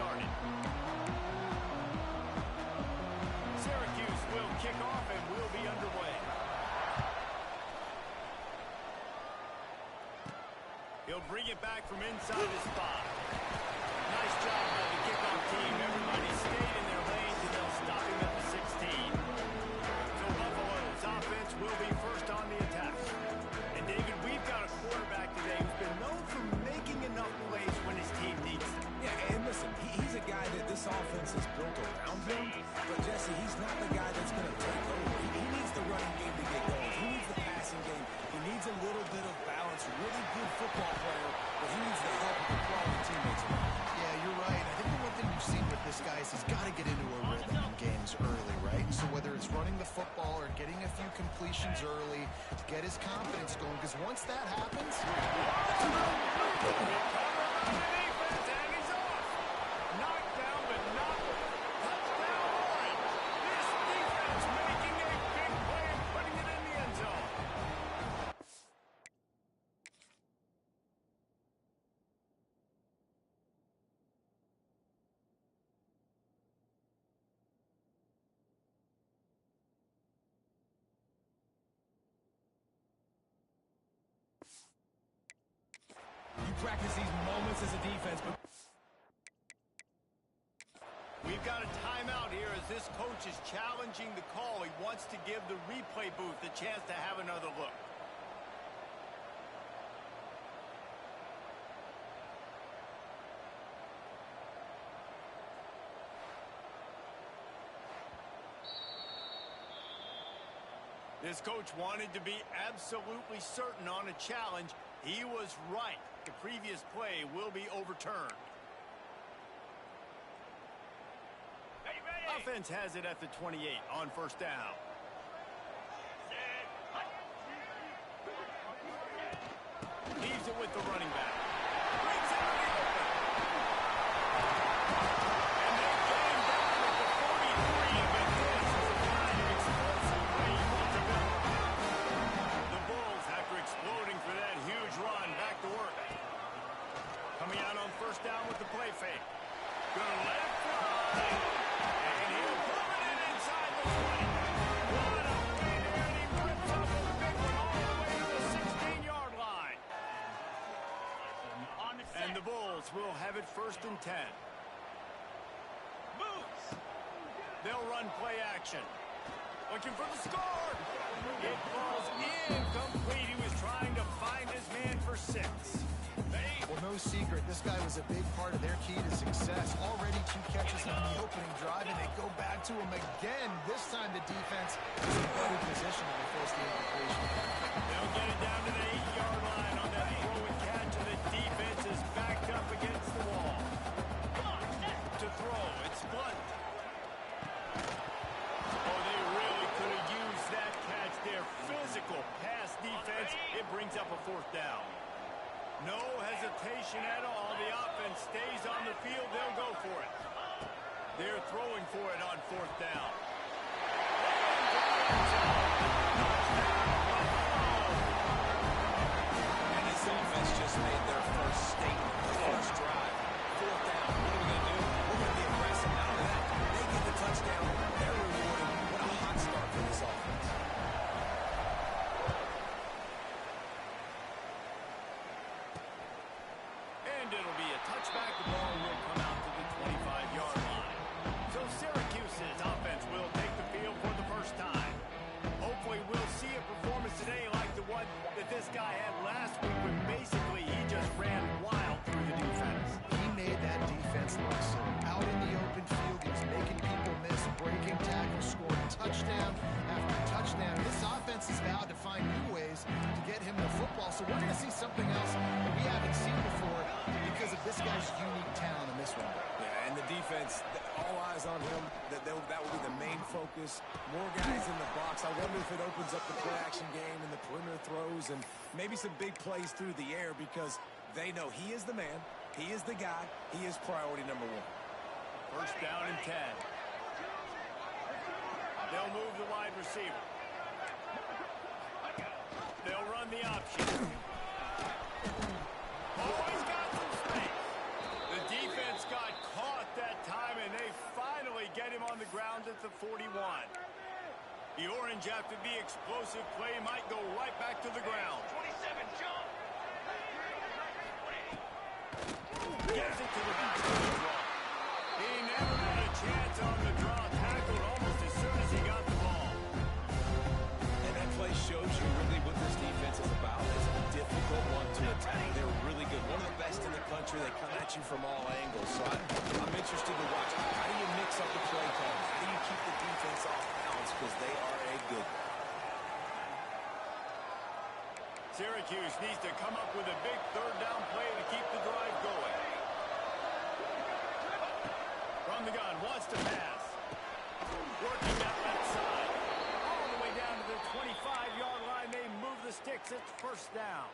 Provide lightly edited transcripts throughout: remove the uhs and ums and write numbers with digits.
started. Syracuse will kick off and will be underway. He'll bring it back from inside his spot. Nice job by the kickoff team. Everybody stayed in their lanes and they'll stop him at the 16. So Buffalo's offense will be first on the attack. And David, we've got a quarterback today who's been known for making enough plays when his team needs them. Yeah, and listen, he's a guy that this offense is built around him. But Jesse, he's not the guy that's going to take over. He needs the running game to get going. He needs the passing game. He needs a little bit of balance. Really good football player, but he needs the help of the quality teammates around him. Yeah, you're right. I think the one thing we've seen with this guy is he's got to get into a rhythm in games early, right? So whether it's running the football or getting a few completions early to get his confidence going, because once that happens... Practice these moments as a defense, but we've got a timeout here as this coach is challenging the call. He wants to give the replay booth a chance to have another look. This coach wanted to be absolutely certain on a challenge. He was right. The previous play will be overturned. Offense has it at the 28 on first down. Leaves it with the running back. Brings it to the open. And they get him down at the 43, but this is the kind of explosive play you want to build. The Bulls, after exploding for that huge run, back to work. Coming out on first down with the play fake. Gonna let it fly. And he'll put it inside the 20. What a play there, and he rips up a big one all the way to the 16-yard line. And the Bulls will have it first and 10. Moves. They'll run play action. Looking for the score. It falls incomplete. He was trying to find his man for 6. Well, no secret, this guy was a big part of their key to success. Already 2 catches on the opening drive, and they go back to him again. This time the defense is in better position than they forced the incompletion. They'll get it down to the 8-yard line on that throw and catch, and the defense is backed up against the wall. To throw, it's Blunt. Oh, they really could have used that catch there. Physical pass defense. It brings up a 4th down. No hesitation at all. The offense stays on the field. They'll go for it. They're throwing for it on 4th down. and this offense just made their first statement, the first drive. 4th down. What are we going to do? We're going to be aggressive. Not only that, they get the touchdown. They're rewarded. What a hot start for this offense. It'll be a touchback. The ball will come out to the 25-yard line. So Syracuse's offense will take the field for the first time. Hopefully we'll see a performance today like the one that this guy had last week when basically he just ran wild through the defense. He made that defense look so out in the open field. He was making people miss, breaking tackles, scoring touchdown after touchdown. This offense is vowed to find new ways to get him the football. So we're going to see something else that we haven't seen before because of this guy's unique talent in this one. Yeah, and the defense, all eyes on him. That will be the main focus. More guys in the box. I wonder if it opens up the play-action game and the perimeter throws and maybe some big plays through the air because they know he is the man, he is the guy, he is priority number 1. First down and 10. They'll move the wide receiver. They'll run the option. Oh, he's got some space. The defense got caught The Orange, after the explosive play, might go right back to the ground. 27, jump. Gives it to the back for the draw. He never had a chance on the draw. Tackled almost as soon as he got the ball. And that play shows you really what this defense is about. It's a difficult one to attack. They're really good. One of the best in the country. They come at you from all angles. So I'm interested to watch. How do you mix up the play call? How do you keep the defense off balance? Because they are a good one. Syracuse needs to come up with a big third down play to keep the drive going. From the gun, wants to pass. Working that left side. All the way down to the 25-yard line. They move the sticks. It's first down.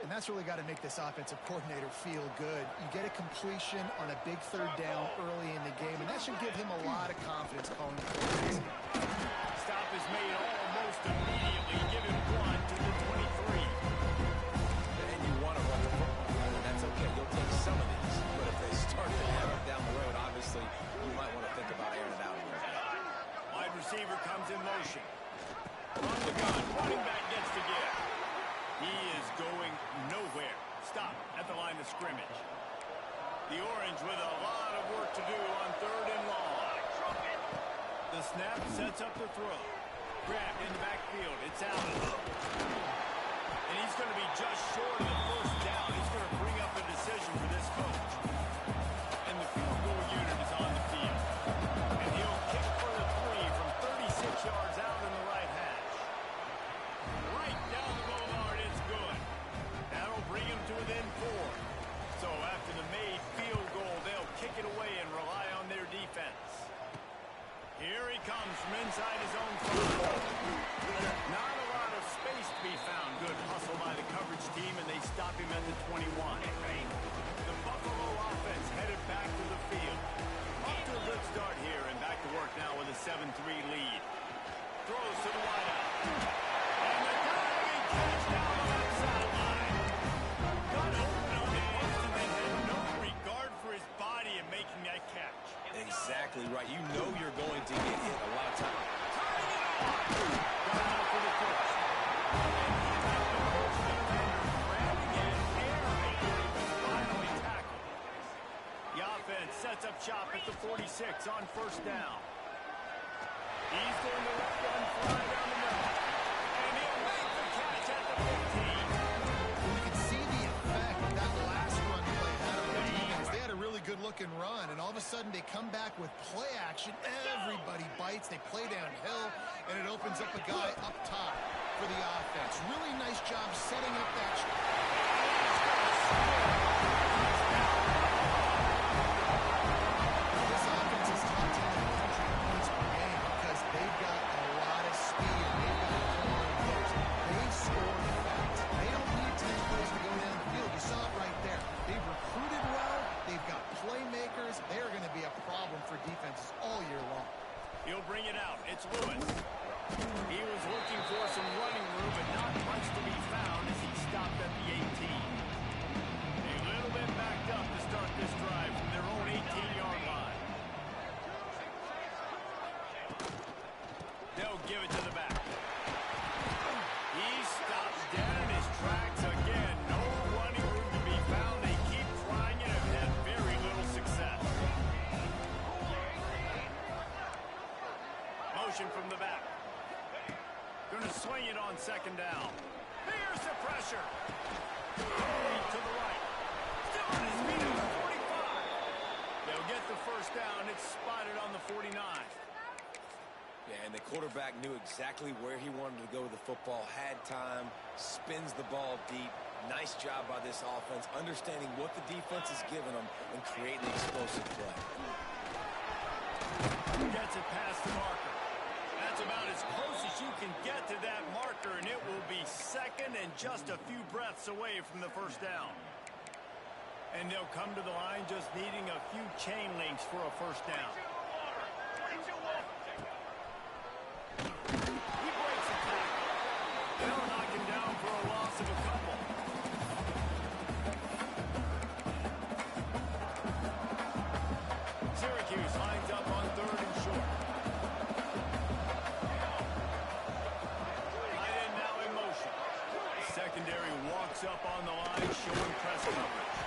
And that's really got to make this offensive coordinator feel good. You get a completion on a big third down early in the game, and that should give him a lot of confidence calling plays. Stop is made almost immediately. Give him one to the 23. And you want to run the football. I mean, that's okay. You'll take some of these. But if they start to hammer it down the road, obviously, you might want to think about airing it out a little bit. Wide receiver comes in motion. From the gun, running back gets to give. He is going nowhere. Stop at the line of scrimmage. The Orange with a lot of work to do on third and long. The snap sets up the throw. Grabbed in the backfield. It's out. And he's going to be just short of the first down. He's going to bring up a decision for this coach. And the field goal unit is on the field. And he'll kick for the 3 from 36 yards out in the right hash. Right down the boulevard, it's good. That'll bring him to within 4. So after the made field goal, they'll kick it away and rely on their defense. Here he comes from inside his own 5. Not a lot of space to be found. Good hustle by the coverage team, and they stop him at the 21. The Buffalo offense headed back to the field. Off to a good start here, and back to work now with a 7-3 lead. Throws to the wideout. And the diving catch down the left sideline. Got open on the instant and had no regard for his body in making that catch. Exactly right. You know you're going to get hit a lot of times. Got enough for the push. And he got the first defender grabbing and airing where he was finally tackled. The offense sets up shop at the 46 on first down. He's going to let one fly down the middle. And he'll make the catch at the 15. You can see the effect that last run play had on the defense. They had a really good-looking run, and all of a sudden they come back with play action. Everybody bites. They play downhill, and it opens up a guy up top for the offense. Really nice job setting up that. This offense is top 10 in the country in points per game because they've got a lot of speed and they've got corner players. They score fast. They don't need 10 plays to go down the field. You saw it right there. They've recruited well. They've got playmakers. They're going to be a problem for defenses all year long. He'll bring it out. It's Lewis. He was looking for some running room, but not much to be found as he stopped at the 18. A little bit backed up to start this drive from their own 18-yard line. They'll give it to the back. He stops dead in his tracks again. No running room to be found. They keep trying it and have had very little success. Motion from the back. Going to swing it on second down. Here's the pressure. To the right. Still on his feet at the 45. They'll get the first down. It's spotted on the 49. Yeah, and the quarterback knew exactly where he wanted to go with the football, had time, spins the ball deep. Nice job by this offense, understanding what the defense is giving them and creating the explosive play. Gets it past the marker. That's about as close as you can get to that marker, and it will be second and just a few breaths away from the first down. And they'll come to the line just needing a few chain links for a first down. He breaks the tackle. They'll knock him down for a loss of a couple. Syracuse lines up on third and short. up on the line, showing press coverage.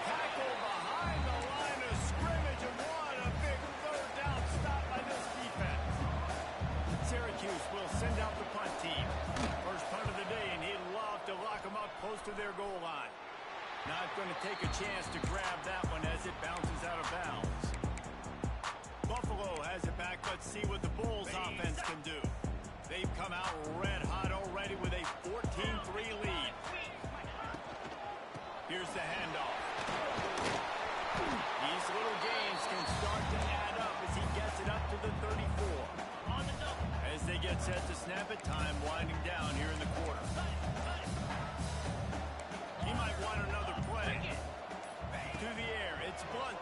Tackle behind the line of scrimmage, and what a big third down stop by this defense. Syracuse will send out the punt team. First punt of the day, and he'd love to lock them up close to their goal line. Not going to take a chance to grab that one as it bounces out of bounds. Buffalo has it back. Let's see what the Bulls offense can do. They've come out red hot already with a 14-3 lead. Here's the handoff. These little gains can start to add up as he gets it up to the 34. As they get set to snap it, time winding down here in the quarter. He might want another play. To the air, it's Blunt.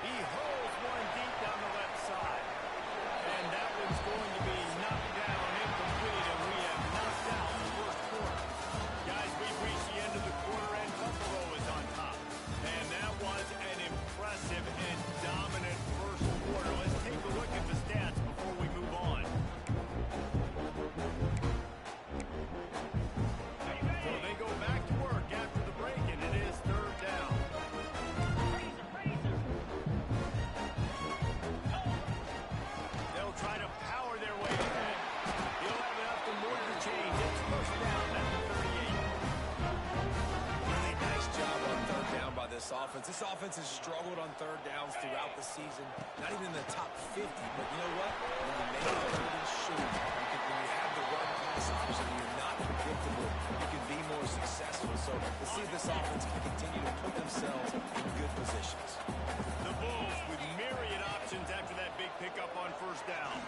He holds one deep down the left side. And that one's going to be knocked down incomplete, and we have knocked out the first quarter. Guys, we've reached the end of the quarter, and Buffalo is on top. And that was an impressive and dominant first quarter. Let's take a look at the stats before we move on. So they go back to work after the break, and it is third down. They'll try to power their way ahead. He'll have enough to move the change. It's first down at the 38. Really nice job on third down by this offense. This offense has struggled on third downs throughout the season. Not even in the top 50, but you know what? When you make it really short, when you have the right pass option and you're not predictable, you can be more successful. So we'll see if this offense can continue to put themselves in good positions. The Bulls with myriad options after that big pickup on first down.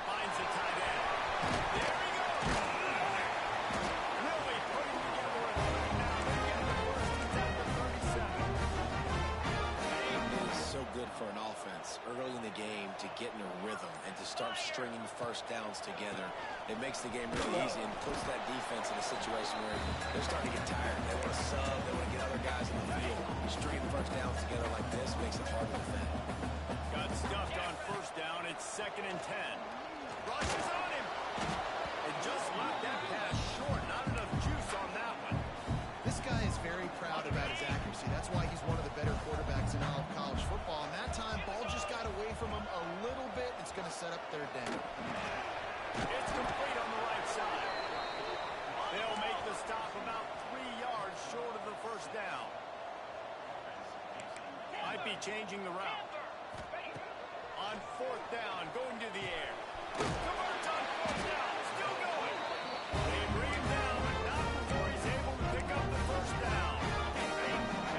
Finds the tight end. There he goes. Really putting together a third down. They're getting the first. He's at the 37. It is so good for an offense early in the game to get in a rhythm and to start stringing first downs together. It makes the game really easy and puts that defense in a situation where they're starting to get tired. They want to sub. They want to get other guys in the field. Stringing first downs together like this makes it hard to defend. Got stuffed on first down. It's 2nd and 10. Rushes on him. And just left that pass short. Not enough juice on that one. This guy is very proud about his accuracy. That's why he's one of the better quarterbacks in all of college football. And that time, ball just got away from him a little bit. It's going to set up third down. It's complete on the right side. They'll make the stop about 3 yards short of the first down. Might be changing the route. On fourth down, going to the air. Converts on fourth down, still going. They bring him down, but not before he's able to pick up the first down.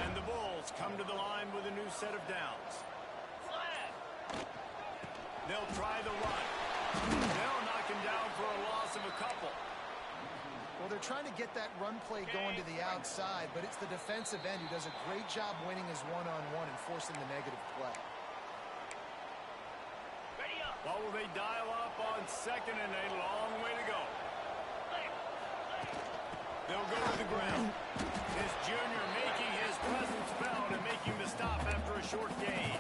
And the Bulls come to the line with a new set of downs. They'll try the run. They'll knock him down for a loss of a couple. Well, they're trying to get that run play going to the outside, but it's the defensive end who does a great job winning his one-on-one and forcing the negative play. What will they dial up on second, and a long way to go. They'll go to the ground. This junior making his presence felt and making the stop after a short gain.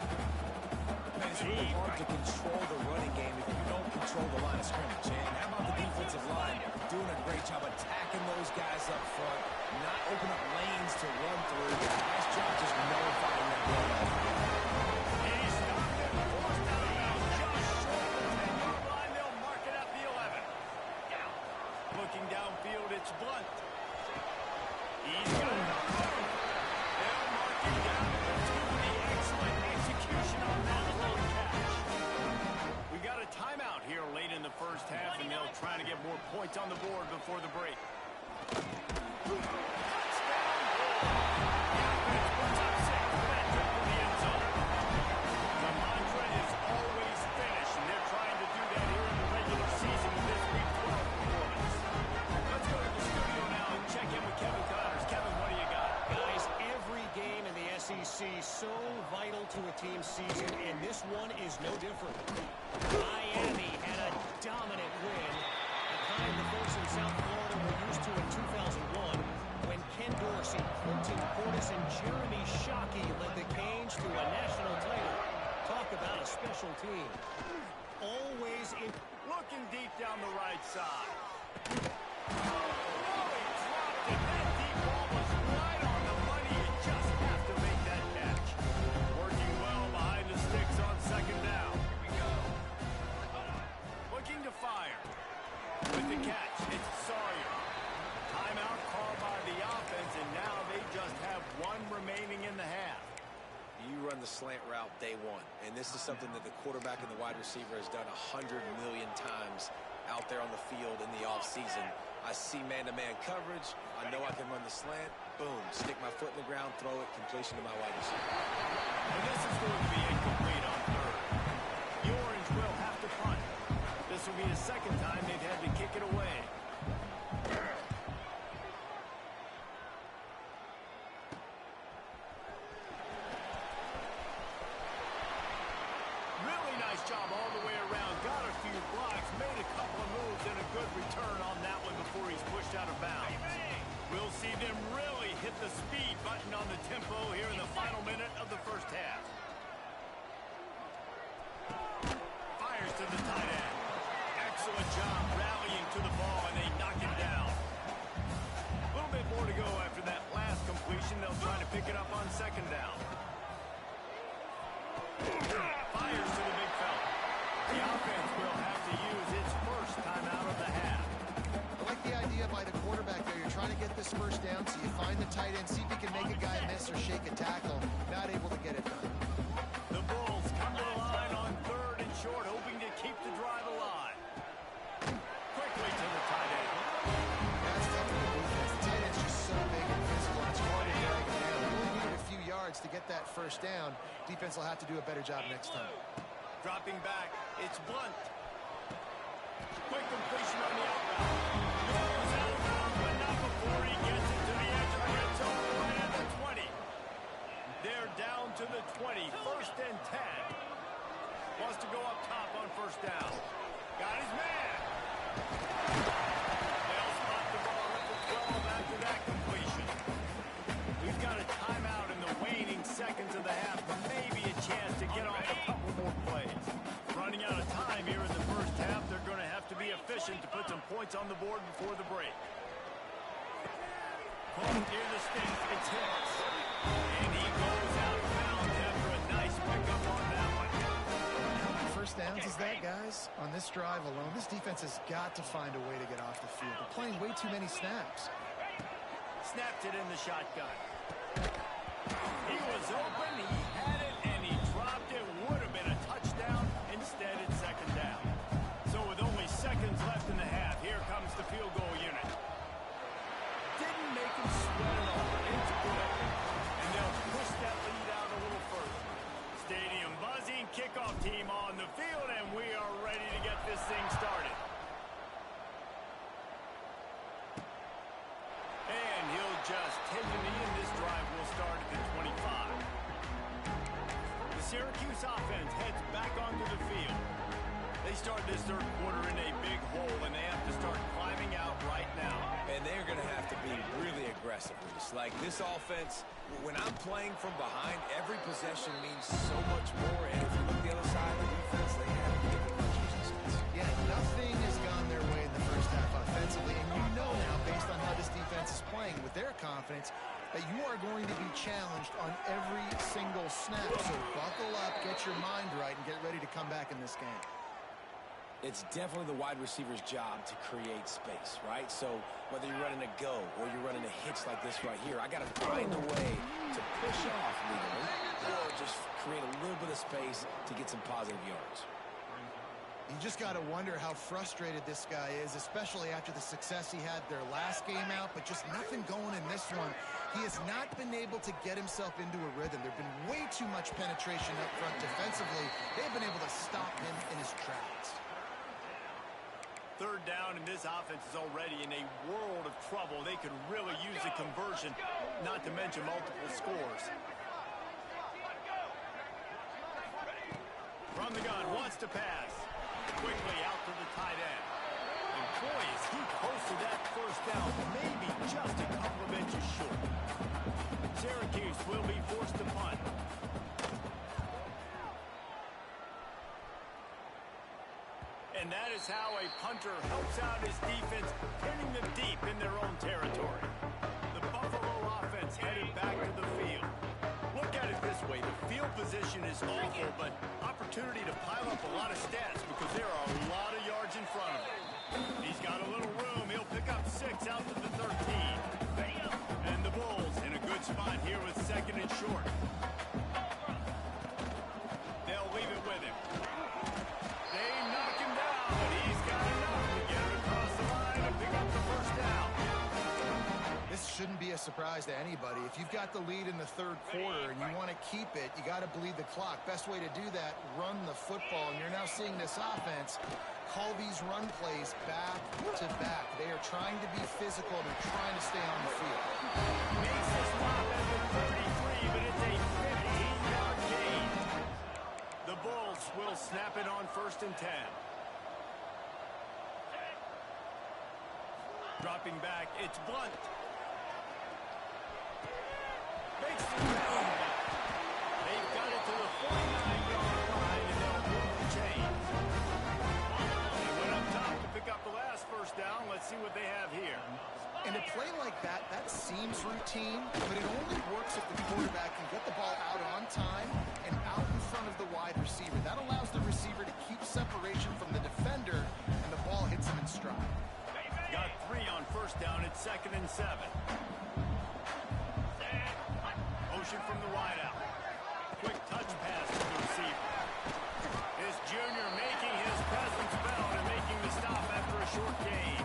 It's really hard to control the running game if you don't control the line of scrimmage. And how about the defensive line doing a great job attacking those guys up front, not opening up lanes to run through. Nice job just nullifying that run. He stopped it, forced out of bounds, just short of the 10-yard line. They'll mark it at the 11. Looking downfield, it's Blunt. He's got it. They'll mark him down at the 2 with the excellent execution on that throw catch. We got a timeout here late in the first half, and they'll try to get more points on the board before the break. So vital to a team's season, and this one is no different. Miami had a dominant win, a kind the folks in South Florida were used to in 2001 when Ken Dorsey, Quentin Portis, and Jeremy Shockey led the Canes to a national title. Talk about a special team. Always in. Looking deep down the right side. the slant route day one. And this is something that the quarterback and the wide receiver has done 100 million times out there on the field in the offseason. I see man-to-man coverage. I know I can run the slant. Boom, stick my foot in the ground, throw it, completion to my wide receiver. And this is going to be incomplete on third. The Orange will have to punt. This will be the second time they've had to kick it away. Really nice job all the way around. Got a few blocks, made a couple of moves, and a good return on that one before he's pushed out of bounds. We'll see them really hit the speed button on the tempo here in the final minute of the first half. Fires to the tight end. Excellent job rallying to the ball, and they knock him down. A little bit more to go after that last completion. They'll try to pick it up on second down. Fires to the big fella. The offense will have to use its first timeout of the half. I like the idea by the quarterback there. You're trying to get this first down, so you find the tight end, see if he can make a guy miss or shake a tackle. Not able to get it done. The Bulls come to the line on third and short, hoping to keep the drive alive. Quickly to the tight end. That's tough for the defense. The tight end's just so big and physical. It's hard to drag him down. They only needed a few yards to get that first down. Defense will have to do a better job next time. Dropping back, it's Blunt. Quick completion on the out route. Goes out of bounds, but not before he gets it to the edge of the red zone right at the 20. They're down to the 20, first and 10. Wants to go up top on first down. Got his man. They'll spot the ball at the 12 after that completion. We've got a timeout in the waning seconds of the half, but maybe a chance to get off a couple more plays. Running out of time here in the first half, they're going to have to be efficient to put some points on the board before the break. Caught near the stick, it's Hicks. And he goes out of bounds after a nice pickup on that one. How many first downs is that, guys? On this drive alone, this defense has got to find a way to get off the field. They're playing way too many snaps. Snapped it in the shotgun. He was open, he had it, and he dropped it. Would have been a touchdown. Instead, it's second down. So with only seconds left in the half, here comes the field goal unit. Didn't make him sweat at all. It's good. And they'll push that lead out a little further. Stadium buzzing, kickoff team on the field, and we are ready to get this thing started. And he'll just take a knee, and this drive will start at the 25. The Syracuse offense heads back onto the field. They start this third quarter in a big hole, and they have to start climbing out right now. And they're going to have to be really aggressive, Reese. Like this offense, when I'm playing from behind, every possession means so much more. And if you look the other side of the defense, they haven't given much resistance. Yeah, nothing has gone their way in the first half offensively, and you know now, based on how this defense is playing with their confidence, that you are going to be challenged on every single snap. So buckle up, get your mind right, and get ready to come back in this game. It's definitely the wide receiver's job to create space, right? So whether you're running a go or you're running a hitch like this right here, I got to find a way to push off legally or just create a little bit of space to get some positive yards. You just got to wonder how frustrated this guy is, especially after the success he had their last game out, but just nothing going in this one. He has not been able to get himself into a rhythm. There's been way too much penetration up front defensively. They've been able to stop him in his tracks. Third down, and this offense is already in a world of trouble. They could really use a conversion, not to mention multiple scores. From the gun, wants to pass. Quickly out to the tight end. And boy, is he close to that first down. Maybe just a couple of inches short. Syracuse will be forced to punt. And that is how a punter helps out his defense, pinning them deep in their own territory. The Buffalo offense headed back to the field. Look at it this way. The field position is awful, but opportunity to pile up a lot of stats because there are a lot of yards in front of him. He's got a little room. He'll pick up 6 out to the 13. And the Bulls in a good spot here with second and short. shouldn't be a surprise to anybody. If you've got the lead in the third quarter and you want to keep it, you got to bleed the clock. Best way to do that, run the football. And you're now seeing this offense call these run plays back to back. They are trying to be physical. They're trying to stay on the field. Makes the stop at the 33, but it's a 15-yard gain. The Bulls will snap it on 1st and 10. Dropping back, it's Blunt. Makes the run. They've got it to the 49-yard line, and they'll move the chains. They went up top to pick up the last first down. Let's see what they have here. And a play like that, that seems routine, but it only works if the quarterback can get the ball out on time and out in front of the wide receiver. That allows the receiver to keep separation from the defender, and the ball hits him in stride. Got 3 on 1st down. It's 2nd and 7. Motion from the wideout. Quick touch pass to the receiver. This junior making his presence felt and making the stop after a short gain.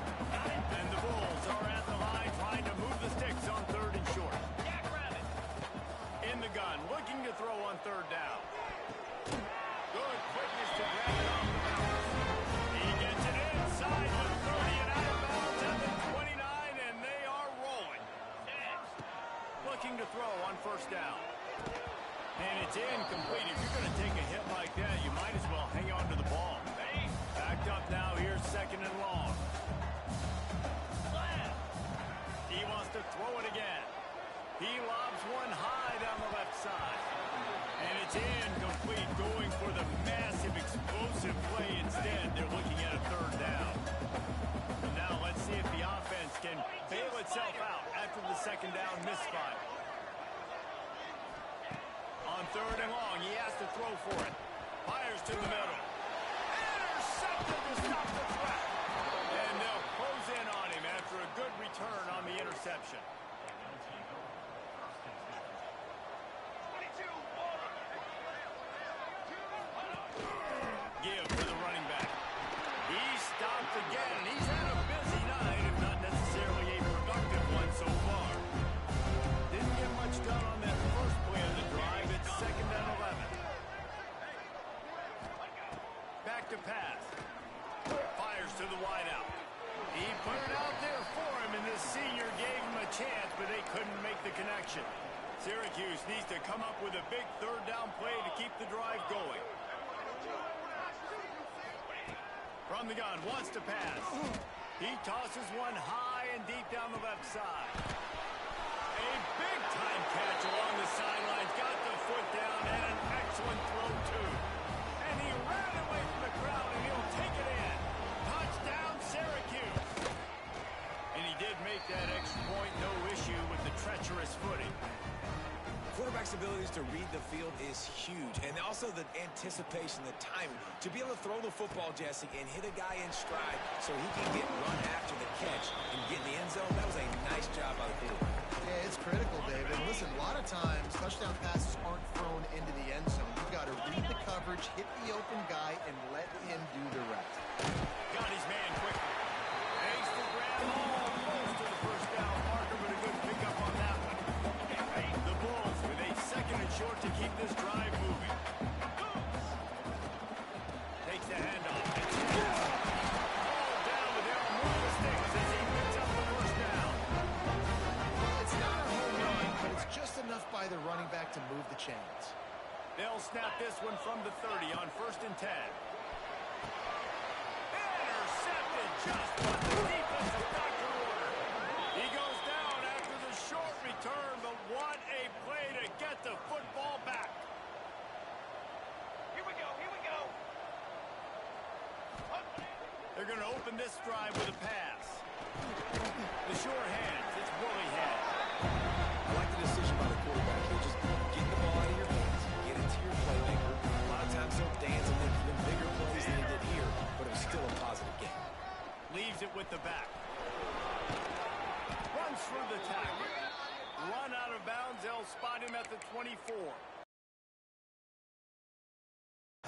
And the Bulls are at the line trying to move the sticks on 3rd and short. In the gun, looking to throw on 3rd down. Good quickness to grab it off the bounce. He gets it inside the 30 and out of bounds at the 29, and they are rolling. Looking to throw on 1st down. And it's incomplete. If you're going to take a hit like that, you might as well hang on to the ball. Backed up now. Here's 2nd and long. He wants to throw it again. He lobs one high down the left side. And it's incomplete, going for the massive explosive play instead. They're looking at a 3rd down. And now let's see if the offense can bail itself out after the 2nd down misfire. On 3rd and long, he has to throw for it. Fires to the middle. Intercepted to stop the threat. And they'll close in on him after a good return on the interception. Give to the running back. He stopped again, and he's had a busy night, if not necessarily a productive one so far. Didn't get much done on that first play of the drive. It's 2nd and 11. Back to pass. Fires to the wideout. He put it out there for him, and this senior gave him a chance, but they couldn't make the connection. Syracuse needs to come up with a big 3rd down play to keep the drive going. From the gun, wants to pass. He tosses one high and deep down the left side. A big-time catch along the sidelines. Got the foot down and an excellent throw, too. And he ran away from the crowd, and he'll take it in. Touchdown, Syracuse. And he did make that extra point. No issue with the treacherous footing. Quarterback's abilities to read the field is huge, and also the anticipation, the timing. To be able to throw the football, Jesse, and hit a guy in stride so he can get run after the catch and get in the end zone, that was a nice job by the quarterback. Yeah, it's critical, David. Listen, a lot of times, touchdown passes aren't thrown into the end zone. You've got to read the coverage, hit the open guy, and let him do the rest. Got his man quickly. Thanks for grabbing almost to the 1st down marker, but a good pickup on that one. The Bulls with a 2nd and short to keep this drive moving. Takes the handoff. Ball down with him. More mistakes as he picks up the 1st down. Well, it's not a home run, but it's just enough by the running back to move the chains. They'll snap this one from the 30 on 1st and 10. Intercepted just what the defensive back to order. He goes down after the short return, but what a play to get the football back. Here we go, here we go. They're going to open this drive with a pass. The sure hands, it's woolly head. I like the decision by the quarterback here. Just get the ball out of your hands, get it to your playmaker. A lot of times they'll dance and make even bigger plays than he did here, but it was still a positive game. Leaves it with the back. Runs through the tackle. Run out of bounds. They'll spot him at the 24.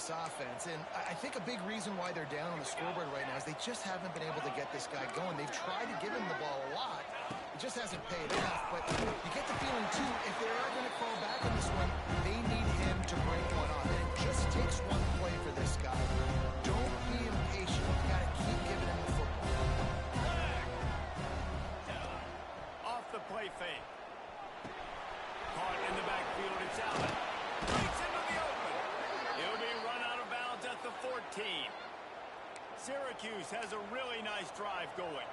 this offense. And I think a big reason why they're down on the scoreboard right now is they just haven't been able to get this guy going. They've tried to give him the ball a lot. It just hasn't paid off. But you get the feeling, too, if they are going to fall back on this one, they need him to break one off. And it just takes one play for this guy. Don't be impatient. You got to keep giving him the football. Off the play fake. Caught in the backfield, it's Allen. Breaks into the open. He'll be run out of bounds at the 14. Syracuse has a really nice drive going.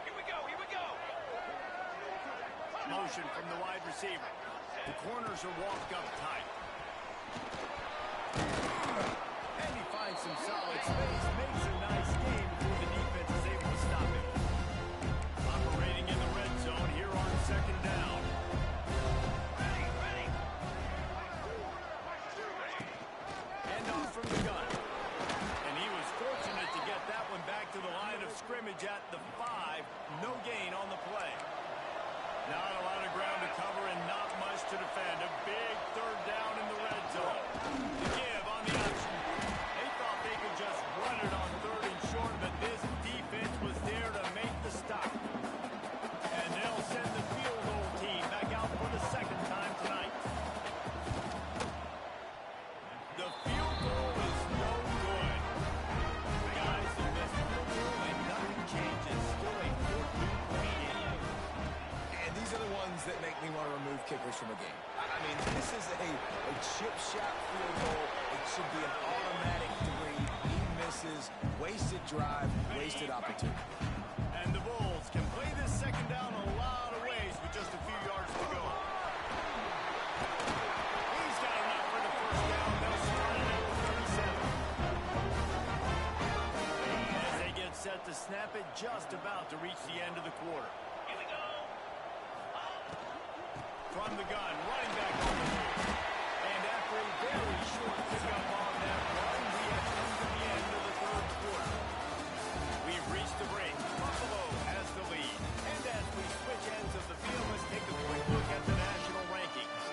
Here we go, here we go. Motion from the wide receiver. The corners are walked up tight. And he finds some solid space, makes a nice game before the defense is able to stop him. Operating in the red zone here on second down. Handoff from the gun. And he was fortunate to get that one back to the line of scrimmage at the 5. No gain on the play. Not a lot of ground to cover and not much to defend. A big third down in the red zone. The give on the option. They thought they could just run it on third and short, but this defense was there to make the stop. And they'll send the field goal team back out for the second time tonight. The field goal is no good. The guys have missed field goal and nothing changes. Still a 14-point game. And these are the ones that make me want to remove kickers from a game. I mean, this is a chip shot field goal. It should be an automatic 3. He misses. Wasted drive, wasted opportunity. And the Bulls can play this second down a lot of ways with just a few yards to go. He's got enough for the first down. They'll start it at the 37. As they get set to snap it, just about to reach the end of the quarter. Here we go. From the gun, running back on the move. And after a very short pickup on that run, we have come to the end of the third quarter. We've reached the break. Buffalo has the lead. And as we switch ends of the field, let's take a quick look at the national rankings.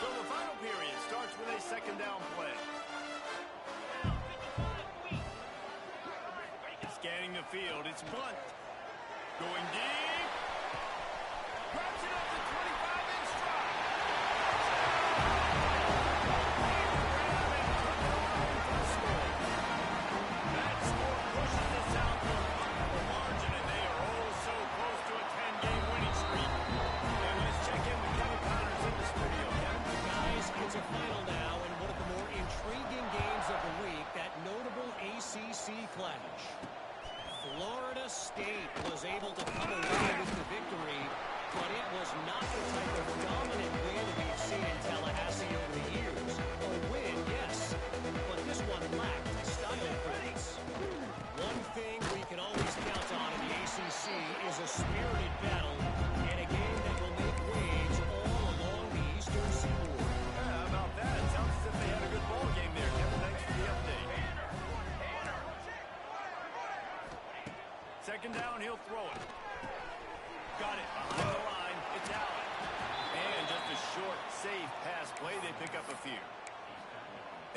So the final period starts with a second down play. Scanning the field, it's Blunt. Going deep. Grabs it up to 25-inch stride. That score pushes the South to a comfortable margin, and they are oh so close to a 10-game winning streak. And let's check in with Kevin Connors in the studio. Kevin? Guys, it's a final now, and one of the more intriguing games of the week, that notable ACC clash. Florida State was able to come away with the victory, but it was not the type of dominant win we've seen in Tallahassee over the years. A win, yes, but this one lacked style points. One thing we can always count on in the ACC is a spirited battle and a game that will make waves all along the Eastern Seaboard. Yeah, how about that? It sounds as if they had a good ball game there, Kevin. Thanks for the update. Second down, he'll throw it. Got it behind the line. It's Allen. And just a short, safe pass play. They pick up a few.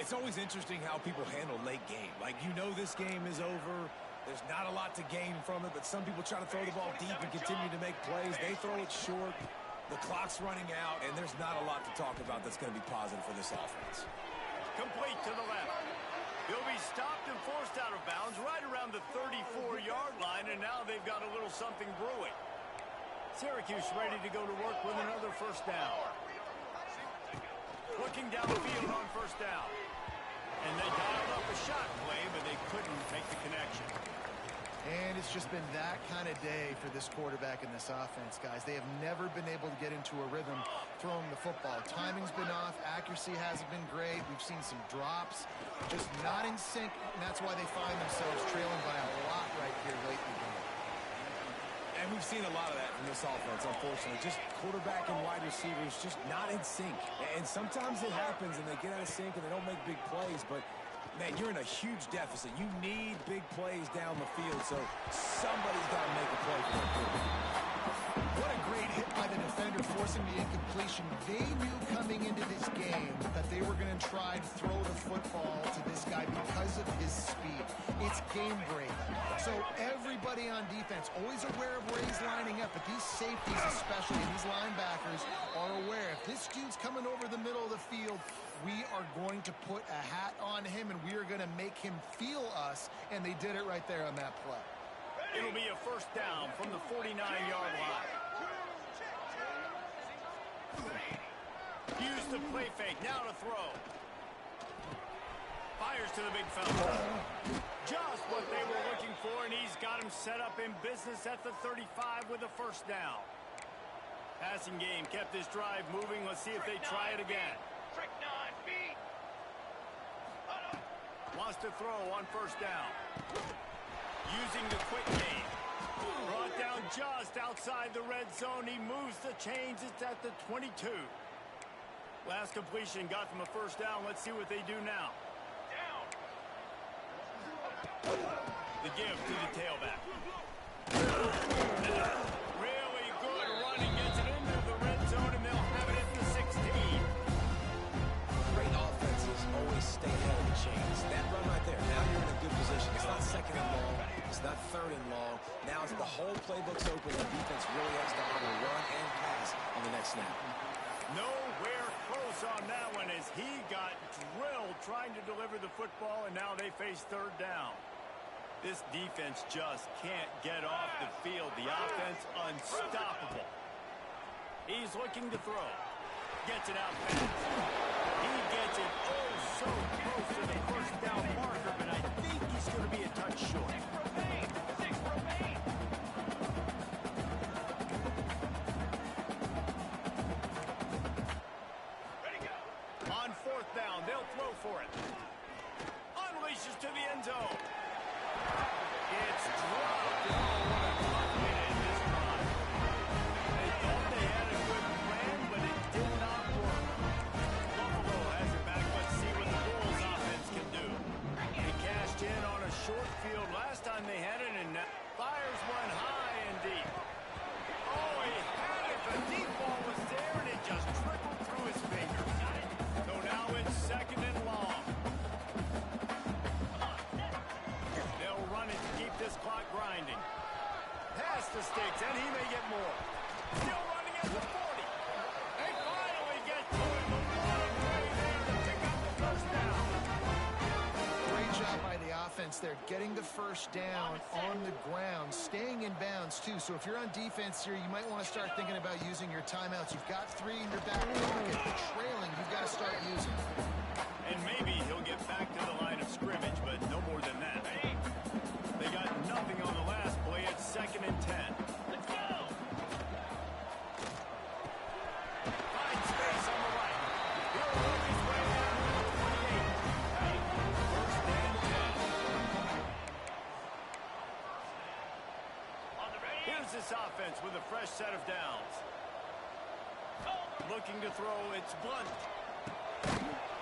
It's always interesting how people handle late game. Like, you know this game is over. There's not a lot to gain from it, but some people try to throw the ball deep and continue to make plays. They throw it short. The clock's running out, and there's not a lot to talk about that's going to be positive for this offense. Complete to the left. He'll be stopped and forced out of bounds right around the 34-yard line, and now they've got a little something brewing. Syracuse ready to go to work with another first down. Looking downfield on first down. And they dialed up a shot play, but they couldn't make the connection. And it's just been that kind of day for this quarterback and this offense, guys. They have never been able to get into a rhythm throwing the football. Timing's been off. Accuracy hasn't been great. We've seen some drops. Just not in sync, and that's why they find themselves trailing by a lot right here late in the game. And we've seen a lot of that from this offense, unfortunately. Just quarterback and wide receivers just not in sync. And sometimes it happens, and they get out of sync, and they don't make big plays, but man, you're in a huge deficit. You need big plays down the field, so somebody's got to make a play for that quarterback. What a great hit by the defender, forcing the incompletion. They knew coming into this game that they were going to try to throw the football to this guy because of his speed. It's game breaking. So everybody on defense, always aware of where he's lining up, but these safeties especially, and these linebackers are aware. If this dude's coming over the middle of the field, we are going to put a hat on him, and we are going to make him feel us, and they did it right there on that play. It'll be a first down from the 49-yard line. Use the play fake, now to throw. Fires to the big fella. Just what they were looking for, and he's got him set up in business at the 35 with a first down. Passing game kept this drive moving. Let's see if they try it again. Trick 9 feet. Wants to throw on first down. Using the quick game. Brought down just outside the red zone. He moves the chains. It's at the 22. Last completion got them a first down. Let's see what they do now. The give to the tailback. Really good running. Gets it into the red zone, and they'll have it at the 16. Great offenses always stay ahead of the chains. That run right there, now you're in a good position. It's not second and long. It's not third and long. Now it's the whole playbook's open. The defense really has to either run and pass on the next snap. Nowhere close on that one as he got drilled trying to deliver the football, and now they face third down. This defense just can't get off the field. The offense unstoppable. He's looking to throw. Gets it out fast. He gets it oh so close to the first down marker, but I think he's going to be a touch short. 6 remain. Ready, go. On fourth down, they'll throw for it. Unleashes to the end zone. It's dropped. Oh, what a tough hit in this run. They thought they had a good plan, but it did not work. Buffalo has it back. Let's see what the Bulls offense can do. They cashed in on a short field last time they had it, and fires one high and deep. Oh, he had it. The deep ball was there, and it just trickled through his fingers. So now it's second and long. They'll run it to keep this clock grinding. Past the sticks, and he may get more. Still running at the 40. They finally get to him. The one way there to pick up the first down. Great job by the offense there, getting the first down on the ground, staying in bounds too. So if you're on defense here, you might want to start thinking about using your timeouts. You've got 3 in your back pocket, but trailing, you've got to start using. And maybe he'll get back to the line of scrimmage, but no more than that. They got nothing on the last play. It's second and 10. Let's go. Finds space on the right. He'll work his way down to the 28. First and 10. On the ready. Here's this offense with a fresh set of downs. Looking to throw, it's Blunt.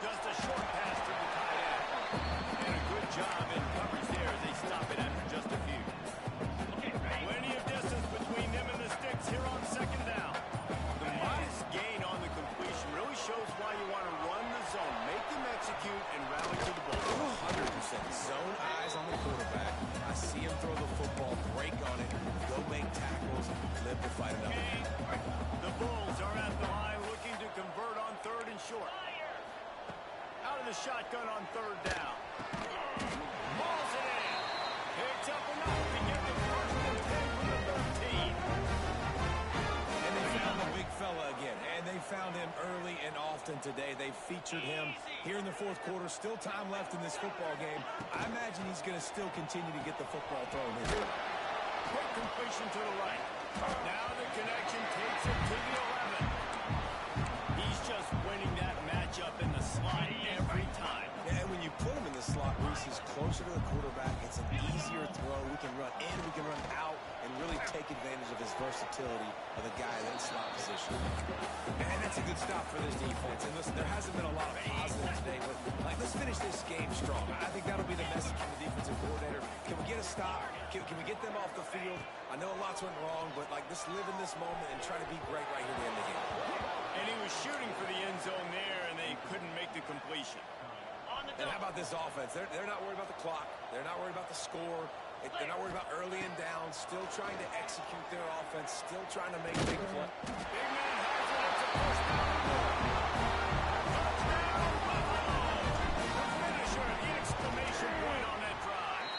Just a short pass to the tight end. And a good job in coverage there as they stop it after just a few. Okay, ready. Plenty of distance between them and the sticks here on second down. The modest gain on the completion really shows why you want to run the zone. Make them execute and rally to the ball. 100% zone eyes on the quarterback. I see him throw the football, break on it, go make tackles, live to fight another. The Bulls are at the line looking to convert on third and short. Out of the shotgun on third down. Balls it in. Picks up enough to get the first and 10 from the 13. And they found the big fella again. And they found him early and often today. They featured him here in the fourth quarter. Still time left in this football game. I imagine he's going to still continue to get the football thrown his way. Quick completion to the right. Now the connection takes it to the 11. He's just winning that matchup in the slot every time. Yeah, and when you put him in the slot, Reese is closer to the quarterback. It's an easier throw. We can run in, we can run out, and really take advantage of his versatility of the guy in slot position. And that's a good stop for this defense. And listen, there hasn't been a lot of positive today, but let's finish this game strong. I think that'll be the message from the defensive coordinator. Can we get a stop? Can we get them off the field? I know a lot's went wrong, but let's live in this moment and try to be great right here at the end of the game. And he was shooting for the end zone there, and they couldn't make the completion. And how about this offense? They're not worried about the clock. They're not worried about the score. They're not worried about early and down. Still trying to execute their offense. Still trying to make big plays. Big man has it. It's a first down. Touchdown, Buffalo! The finisher, the exclamation point on that drive.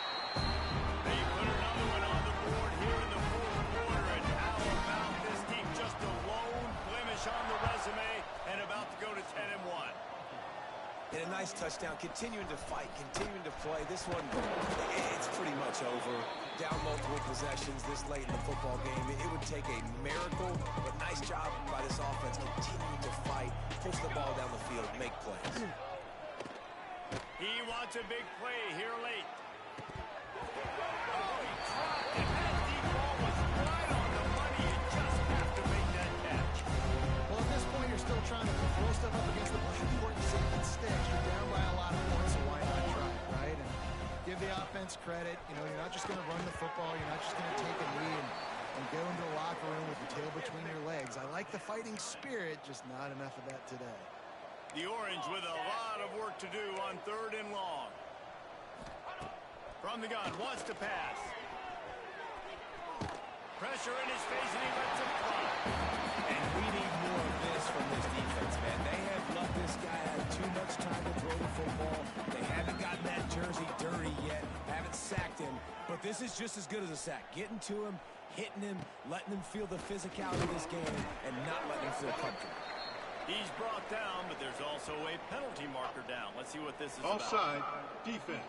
They put another one on the board here in the fourth quarter. And how about this team? Just a lone blemish on the resume and about to go to 10-1. And a nice touchdown, continuing to fight, continuing to play. This one, it's pretty much over. Down multiple possessions this late in the football game. It would take a miracle, but nice job by this offense continuing to fight, push the ball down the field, make plays. He wants a big play here late. Oh, he dropped it. That deep ball was right on the money. You just have to make that catch. Well, at this point, you're still trying to throw stuff up against the blackboard and see if it sticks. You're down by a lot of points, so why not try it, right? And give the offense credit. You know, you're not just going to run the football. You're not just going to take a knee and go into the locker room with your tail between your legs. I like the fighting spirit, just not enough of that today. The Orange with a lot of work to do on 3rd and long. From the gun, wants to pass. Pressure in his face, and he lets it fly. And we need more of this from this defense, man. They have let this guy have too much time to throw the football. They haven't gotten that jersey dirty yet, haven't sacked him. But this is just as good as a sack. Getting to him, hitting him, letting him feel the physicality of this game, and not letting him feel comfortable. He's brought down, but there's also a penalty marker down. Let's see what this is Offside, about. defense.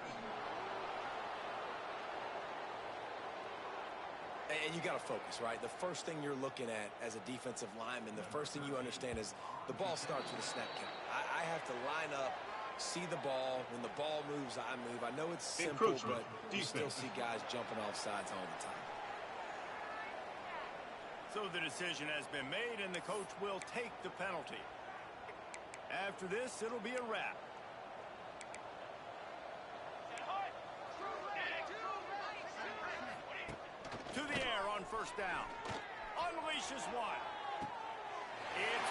And you got to focus, right? The first thing you're looking at as a defensive lineman, the first thing you understand is the ball starts with a snap count. I have to line up, see the ball. When the ball moves, I move. I know it's simple, but you still see guys jumping off sides all the time. So the decision has been made, and the coach will take the penalty. After this, it'll be a wrap. To the air on first down. Unleashes one. It's